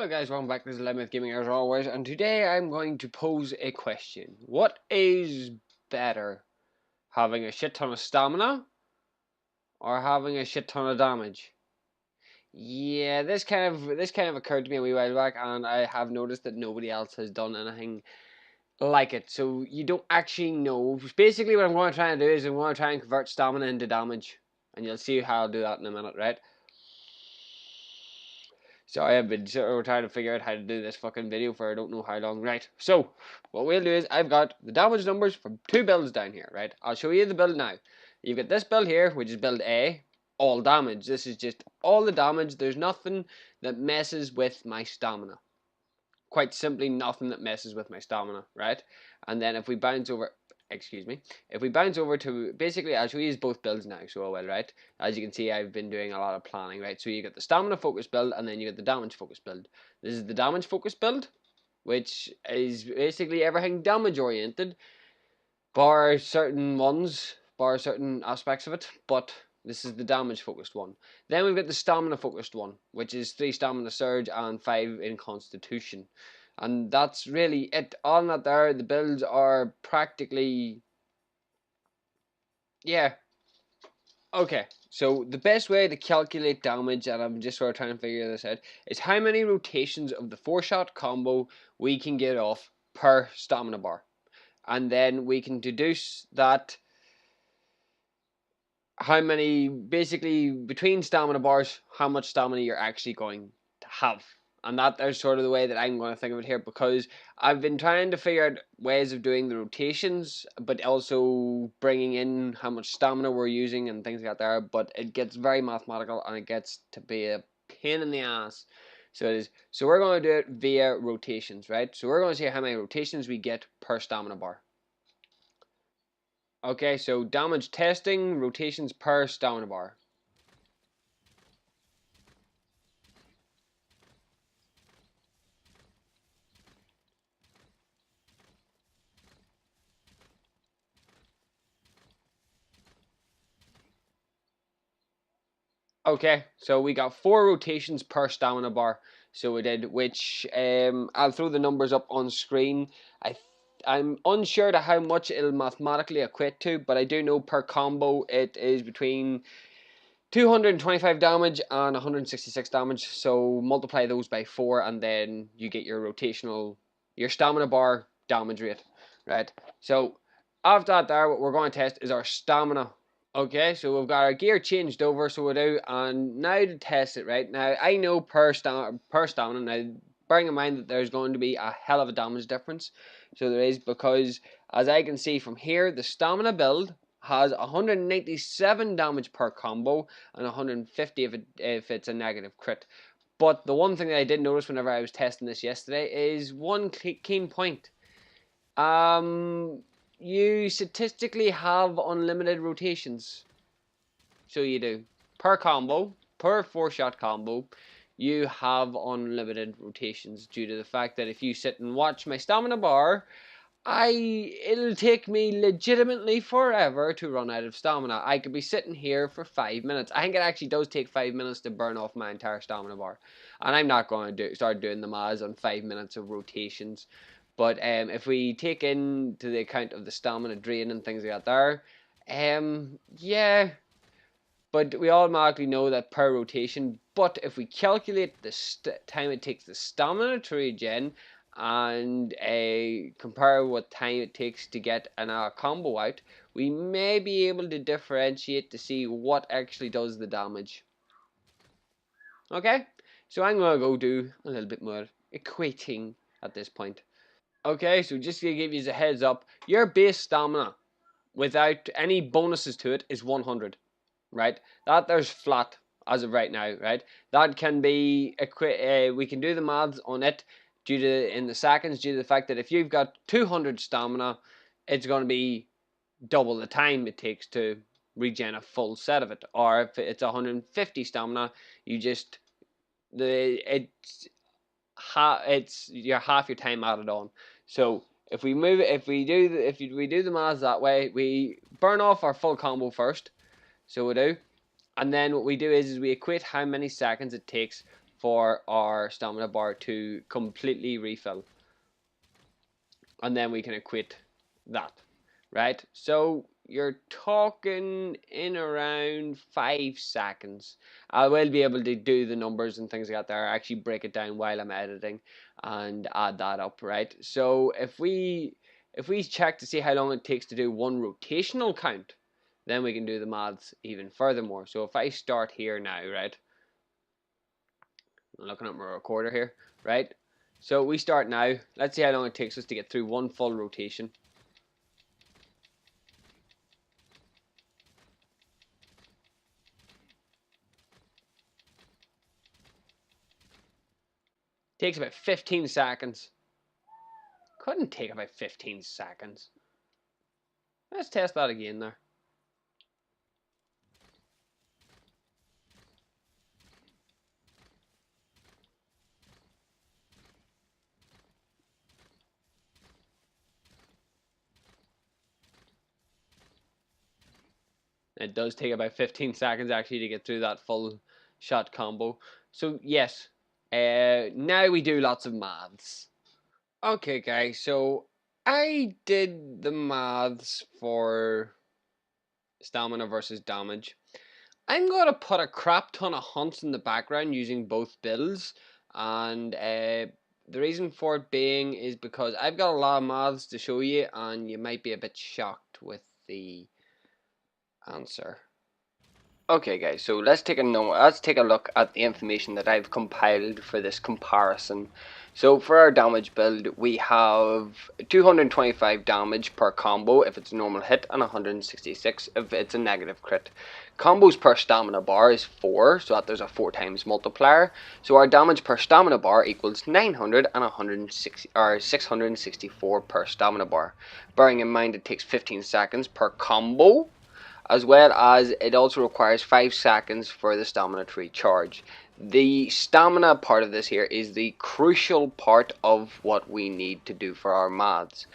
Hello guys, welcome back. This is Lemeth Gaming as always, and today I'm going to pose a question. What is better, having a shit ton of stamina or having a shit ton of damage? Yeah, this kind of occurred to me a wee while back, and I have noticed that nobody else has done anything like it. So you don't actually know. Basically, what I'm going to try and do is I'm going to try and convert stamina into damage, and you'll see how I'll do that in a minute, right? So I have been trying to figure out how to do this fucking video for I don't know how long. Right, so what we'll do is I've got the damage numbers from two builds down here, right? I'll show you the build now. You've got this build here, which is build A, all damage. This is just all the damage. There's nothing that messes with my stamina. Quite simply, nothing that messes with my stamina, right? And then if we bounce over, if we bounce over to, basically I'll show you both builds now, so I will, right? As you can see, I've been doing a lot of planning, right? So you get the stamina focused build, and then you get the damage focused build. This is the damage focused build, which is basically everything damage oriented, bar certain aspects of it, but this is the damage focused one. Then we've got the stamina focused one, which is 3 stamina surge and 5 in constitution. And that's really it. On that there, the builds are practically, yeah. Okay, so the best way to calculate damage, and I'm just sort of trying to figure this out, is how many rotations of the 4-shot combo we can get off per stamina bar. And then we can deduce that how many, basically between stamina bars, how much stamina you're actually going to have. And that is sort of the way that I'm going to think of it here, because I've been trying to figure out ways of doing the rotations, but also bringing in how much stamina we're using and things like that there, but it gets very mathematical and it gets to be a pain in the ass. So it is. So we're going to do it via rotations, right? So we're going to see how many rotations we get per stamina bar. Okay, so damage testing, rotations per stamina bar. Okay, so we got 4 rotations per stamina bar. So we did, which I'll throw the numbers up on screen. I'm unsure to how much it'll mathematically equate to, but I do know per combo it is between 225 damage and 166 damage. So multiply those by 4, and then you get your your stamina bar damage rate, right? So after that, there, what we're going to test is our stamina. Okay, so we've got our gear changed over, so we do, and now to test it, right? Now, I know per stamina, now, bearing in mind that there's going to be a hell of a damage difference, so there is, because, as I can see from here, the stamina build has 197 damage per combo, and 150 if it's a negative crit. But the one thing that I did notice whenever I was testing this yesterday is one keen point. You statistically have unlimited rotations. So you do. Per combo, per 4-shot combo, you have unlimited rotations due to the fact that if you sit and watch my stamina bar, it'll take me legitimately forever to run out of stamina. I could be sitting here for 5 minutes. I think it actually does take 5 minutes to burn off my entire stamina bar. And I'm not going to start doing the maths on 5 minutes of rotations. But if we take into the account of the stamina drain and things like that there, yeah. But we automatically know that per rotation. But if we calculate the time it takes the stamina to regen and compare what time it takes to get a combo out, we may be able to differentiate to see what actually does the damage. Okay, so I'm going to go do a little bit more equating at this point. Okay, so just to give you a heads up, your base stamina without any bonuses to it is 100, right? That there's flat as of right now, right? That can be we can do the maths on it due to in the seconds due to the fact that if you've got 200 stamina, it's going to be double the time it takes to regen a full set of it. Or if it's 150 stamina, you just you're half your time added on. So if we do the maths that way, we burn off our full combo first. So we do, and then what we do is we equate how many seconds it takes for our stamina bar to completely refill. And then we can equate that, right? So you're talking in around 5 seconds. I will be able to do the numbers and things like that there, actually break it down while I'm editing and add that up, right? So if we check to see how long it takes to do one rotational count, then we can do the maths even furthermore. So if I start here now, right? I'm looking at my recorder here, right? So we start now. Let's see how long it takes us to get through one full rotation. Takes about 15 seconds. Couldn't take about 15 seconds. Let's test that again there. It does take about 15 seconds actually to get through that full shot combo. So yes, now we do lots of maths. Okay guys, so I did the maths for stamina versus damage. I'm going to put a crap ton of hunts in the background using both builds, and the reason for it being is because I've got a lot of maths to show you and you might be a bit shocked with the answer. Okay guys, so let's take a look at the information that I've compiled for this comparison. So for our damage build, we have 225 damage per combo if it's a normal hit, and 166 if it's a negative crit. Combos per stamina bar is 4, so that there's a 4 times multiplier. So our damage per stamina bar equals 900 and 160 or 664 per stamina bar. Bearing in mind it takes 15 seconds per combo, as well as it also requires 5 seconds for the stamina to recharge. The stamina part of this here is the crucial part of what we need to do for our maths.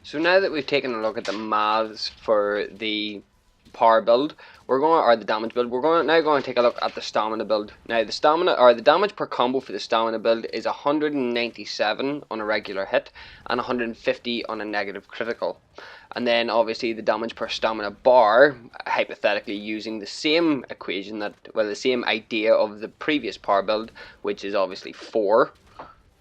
So now that we've taken a look at the maths for the power build, or the damage build, we're now going to take a look at the stamina build. Now the damage per combo for the stamina build is 197 on a regular hit and 150 on a negative critical. And then obviously the damage per stamina bar, hypothetically using the same equation the same idea of the previous power build, which is obviously 4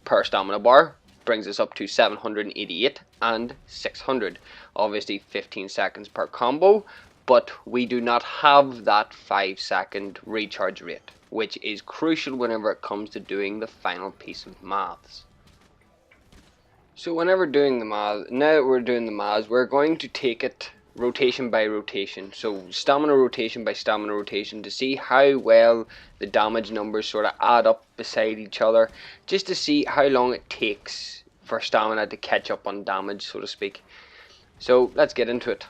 per stamina bar, brings us up to 788 and 600. Obviously 15 seconds per combo, but we do not have that 5-second recharge rate, which is crucial whenever it comes to doing the final piece of maths. So whenever doing the maths, now that we're doing the maths, we're going to take it rotation by rotation. So stamina rotation by stamina rotation to see how well the damage numbers sort of add up beside each other, just to see how long it takes for stamina to catch up on damage, so to speak. So let's get into it.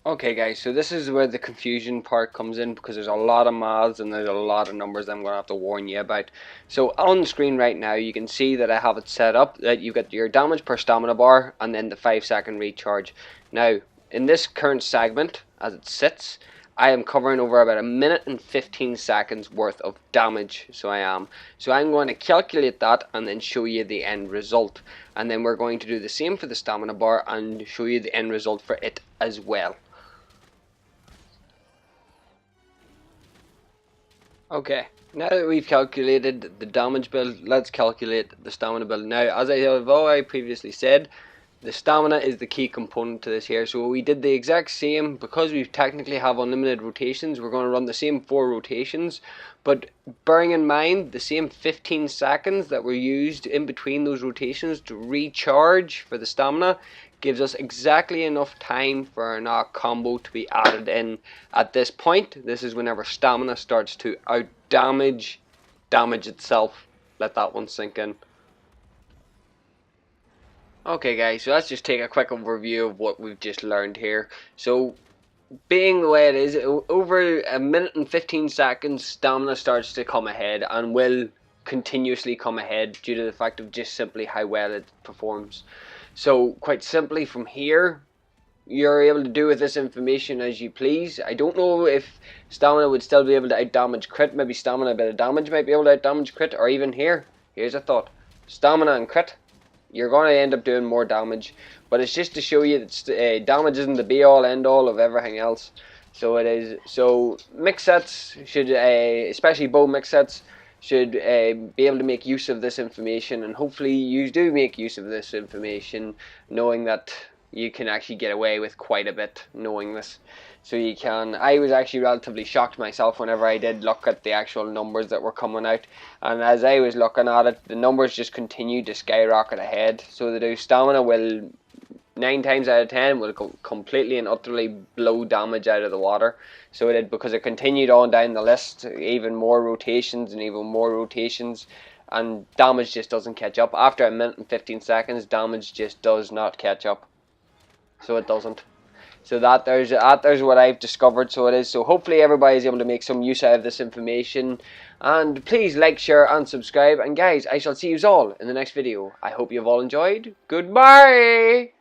Okay guys, so this is where the confusion part comes in, because there's a lot of maths and there's a lot of numbers that I'm going to have to warn you about. So on the screen right now you can see that I have it set up that you've got your damage per stamina bar and then the 5-second recharge. Now in this current segment as it sits, I am covering over about 1 minute and 15 seconds worth of damage. So I'm going to calculate that and then show you the end result, and then we're going to do the same for the stamina bar and show you the end result for it as well. Okay, now that we've calculated the damage build, let's calculate the stamina build. Now, as I have already previously said, the stamina is the key component to this here. So we did the exact same, because we technically have unlimited rotations, we're going to run the same 4 rotations, but bearing in mind the same 15 seconds that were used in between those rotations to recharge for the stamina gives us exactly enough time for our combo to be added in at this point. This is whenever stamina starts to out damage itself. Let that one sink in. Okay guys, so let's just take a quick overview of what we've just learned here. So being the way it is, over 1 minute and 15 seconds stamina starts to come ahead, and will continuously come ahead due to the fact of just simply how well it performs. So quite simply from here, you're able to do with this information as you please. I don't know if stamina would still be able to outdamage crit. Maybe stamina, a bit of damage might be able to outdamage crit, or even here's a thought: stamina and crit, you're going to end up doing more damage. But it's just to show you that damage isn't the be all end all of everything else. So it is. So mix sets should, especially bow mix sets, should be able to make use of this information, and hopefully you do make use of this information, knowing that you can actually get away with quite a bit knowing this. So you can. I was actually relatively shocked myself whenever I did look at the actual numbers that were coming out, and as I was looking at it, the numbers just continued to skyrocket ahead. So they do. Stamina will 9 times out of 10 will completely and utterly blow damage out of the water. So it did, because it continued on down the list, even more rotations and even more rotations, and damage just doesn't catch up. After a minute and 15 seconds, damage just does not catch up. So it doesn't. So there's what I've discovered. So it is. So hopefully everybody is able to make some use out of this information. And please like, share and subscribe. And guys, I shall see you all in the next video. I hope you've all enjoyed. Goodbye!